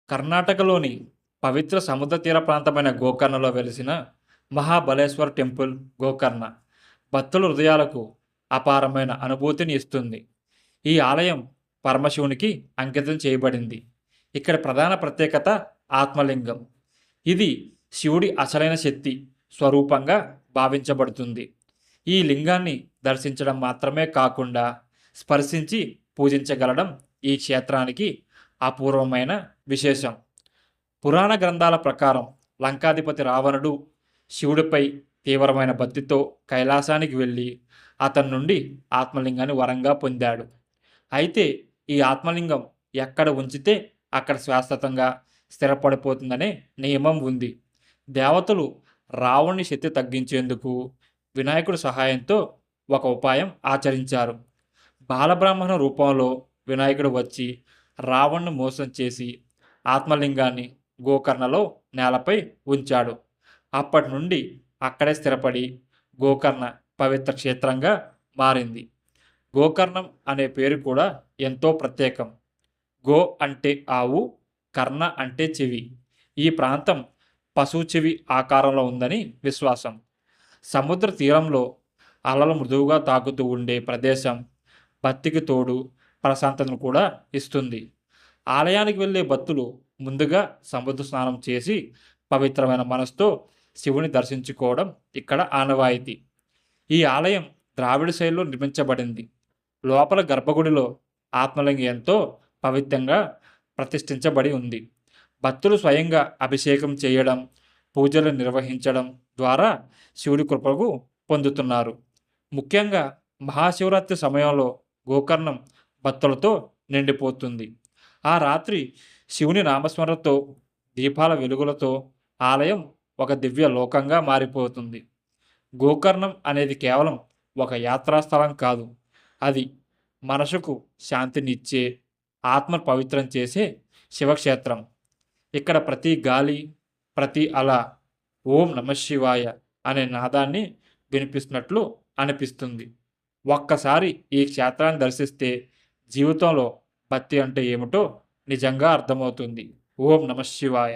కర్ణాటకలోని పవిత్ర సముద్ర తీర ప్రాంతమైన గోకర్ణలో వెలిసిన మహాబలేశ్వర్ టెంపుల్ గోకర్ణ భక్తుల హృదయాలకు అపారమైన అనుభూతిని ఇస్తుంది. ఈ ఆలయం పరమశివునికి అంకితం చేయబడింది. ఇక్కడ ప్రధాన ప్రత్యేకత ఆత్మలింగం. ఇది శివుడి అసలైన శక్తి స్వరూపంగా భావించబడుతుంది. ఈ లింగాన్ని దర్శించడం మాత్రమే కాకుండా స్పర్శించి పూజించగలడం ఈ క్షేత్రానికి అపూర్వమైన విశేషం. పురాణ గ్రంథాల ప్రకారం లంకాధిపతి రావణుడు శివుడిపై తీవ్రమైన భక్తితో కైలాసానికి వెళ్ళి అతని నుండి ఆత్మలింగాన్ని వరంగా పొందాడు. అయితే ఈ ఆత్మలింగం ఎక్కడ ఉంచితే అక్కడ శాశ్వతంగా స్థిరపడిపోతుందనే నియమం ఉంది. దేవతలు రావణుని శక్తి తగ్గించేందుకు వినాయకుడి సహాయంతో ఒక ఉపాయం ఆచరించారు. బాలబ్రాహ్మణ రూపంలో వినాయకుడు వచ్చి రావణ్ణి మోసం చేసి ఆత్మలింగాన్ని గోకర్ణలో నేలపై ఉంచాడు. అప్పటి నుండి అక్కడే స్థిరపడి గోకర్ణ పవిత్ర క్షేత్రంగా మారింది. గోకర్ణం అనే పేరు కూడా ఎంతో ప్రత్యేకం. గో అంటే ఆవు, కర్ణ అంటే చెవి. ఈ ప్రాంతం పశువు చెవి ఆకారంలో ఉందని విశ్వాసం. సముద్ర తీరంలో అలలు మృదువుగా తాకుతూ ఉండే ప్రదేశం భక్తికి తోడు ప్రశాంతతను కూడా ఇస్తుంది. ఆలయానికి వెళ్ళే భక్తులు ముందుగా సముద్ర స్నానం చేసి పవిత్రమైన మనసుతో శివుని దర్శించుకోవడం ఇక్కడ ఆనవాయితీ. ఈ ఆలయం ద్రావిడ శైలిలో నిర్మించబడింది. లోపల గర్భగుడిలో ఆత్మలింగం ఎంతో పవిత్రంగా ప్రతిష్ఠించబడి ఉంది. భక్తులు స్వయంగా అభిషేకం చేయడం, పూజలు నిర్వహించడం ద్వారా శివుడి కృపకు పొందుతున్నారు. ముఖ్యంగా మహాశివరాత్రి సమయంలో గోకర్ణం భక్తులతో నిండిపోతుంది. ఆ రాత్రి శివుని నామస్మరణతో దీపాల వెలుగులతో ఆలయం ఒక దివ్య లోకంగా మారిపోతుంది. గోకర్ణం అనేది కేవలం ఒక యాత్రాస్థలం కాదు, అది మనసుకు శాంతినిచ్చే, ఆత్మ పవిత్రం చేసే శివక్షేత్రం. ఇక్కడ ప్రతి గాలి, ప్రతి అల ఓం నమఃశివాయ అనే నాదాన్ని వినిపిస్తున్నట్లు అనిపిస్తుంది. ఒక్కసారి ఈ క్షేత్రాన్ని దర్శిస్తే జీవితంలో భక్తి అంటే ఏమిటో నిజంగా అర్థమవుతుంది. ఓం నమఃశివాయ.